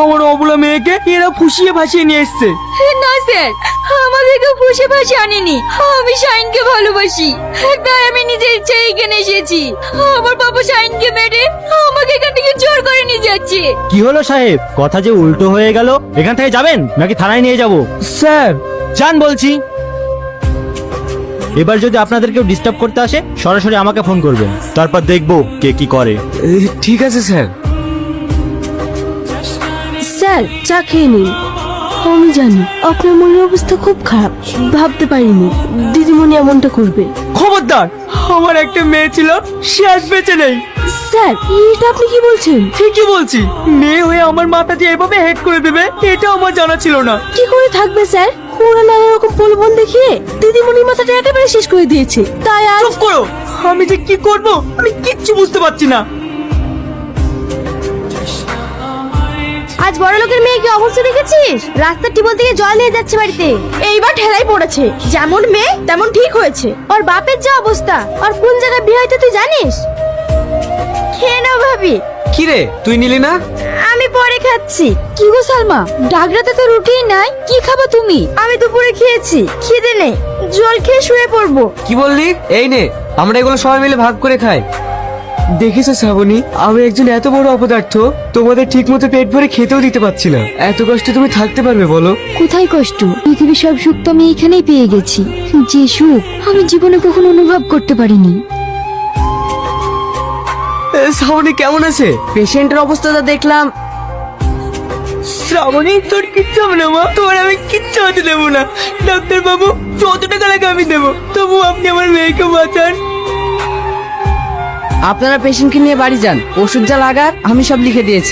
আমার অবলা মেয়েকে এরা ফুসিয়ে ভাসিয়ে নিয়ে এসছে। না স্যার, আমাদেরকে ফুসে ফাঁসে আনিনি। আমি শাইনকে ভালোবাসি, তাই আমি নিজের ইচ্ছায় এখানে এসেছি। আমার বাবা শাইনকে মেরে আমাকে এখান থেকে জোর করে নিয়ে যাচ্ছে। কি হলো সাহেব, কথা যে উল্টো হয়ে গেল। এখান থেকে যাবেন নাকি থানায় নিয়ে যাব? স্যার, যান বলছি। এবার যদি আপনাদের কেউ ডিস্টার্ব করতে আসে সরাসরি আমাকে ফোন করবেন, তারপর দেখবো কে কি করে। ঠিক আছে স্যার। স্যার, চা খেয়ে নিন। আমি জানি আপনার মনের অবস্থা খুব খারাপ, ভাবতে পারিনি দিদিমণি এমনটা করবে। খবরদার, আমার একটা মেয়ে ছিল, সে আজ বেঁচে নেই। স্যার, এটা আপনি কি বলছেন? ঠিকই বলছি, মেয়ে হয়ে আমার মাথা দিয়ে এভাবে হেড করে দেবে এটা আমার জানা ছিল না। কি করে থাকবে স্যার? ওরা নানা রকম প্রলোভন দেখিয়ে দিদিমণির মাথাটা একেবারে শেষ করে দিয়েছে। তাই আজ চুপ করো, আমি যে কি করব আমি কিচ্ছু বুঝতে পারছি না। আজ বড় লোকের মেয়েকে অবস্থা দেখেছিস? রাস্তার টিবল থেকে জল নিয়ে যাচ্ছে বাড়িতে, এইবার ঠেলাই পড়েছে। যেমন মেয়ে তেমন ঠিক হয়েছে। ওর বাপের যা অবস্থা, আর কোন জায়গায় বিয়ে হয়তো তুই জানিস? খেয়ে নাও ভাবি। কি রে, তুই নিলি না? আমি পরে খাচ্ছি। কি গো সালমা, ডাগরাতে তো রুটি নাই, কি খাবে তুমি? আমি দুপুরে খেয়েছি, খিদে নেই, জল খেয়ে শুয়ে পড়বো। কি বললি? এই নে, আমরা এগুলো সবাই মিলে ভাগ করে খাই। দেখেছো শ্রাবণী, আমি একজন এত বড় অপদার্থ, তোমাদের ঠিক মতো পেট ভরে খেতেও দিতে পারছি না। এত কষ্ট তুমি থাকতে পারবে বলো? কোথায় কষ্ট? পৃথিবীর সব সুখ তো আমি এখানেই পেয়ে গেছি, যে সুখ আমি জীবনে কখনো অনুভব করতে পারিনি। শ্রাবণী কেমন আছে? পেশেন্টের অবস্থাটা দেখলাম। শ্রাবণী, তোর কিচ্ছু হবে না মা, তোমার আমি কিচ্ছু হতে দেবো না। ডাক্তার বাবু, যত টাকা লাগে আমি দেবো, তবু আপনি আমার মেয়েকে বাঁচান। আপনারা পেশেন্টকে নিয়ে বাড়ি যান, ওষুধ যা লাগার আমি সব লিখে দিয়েছি।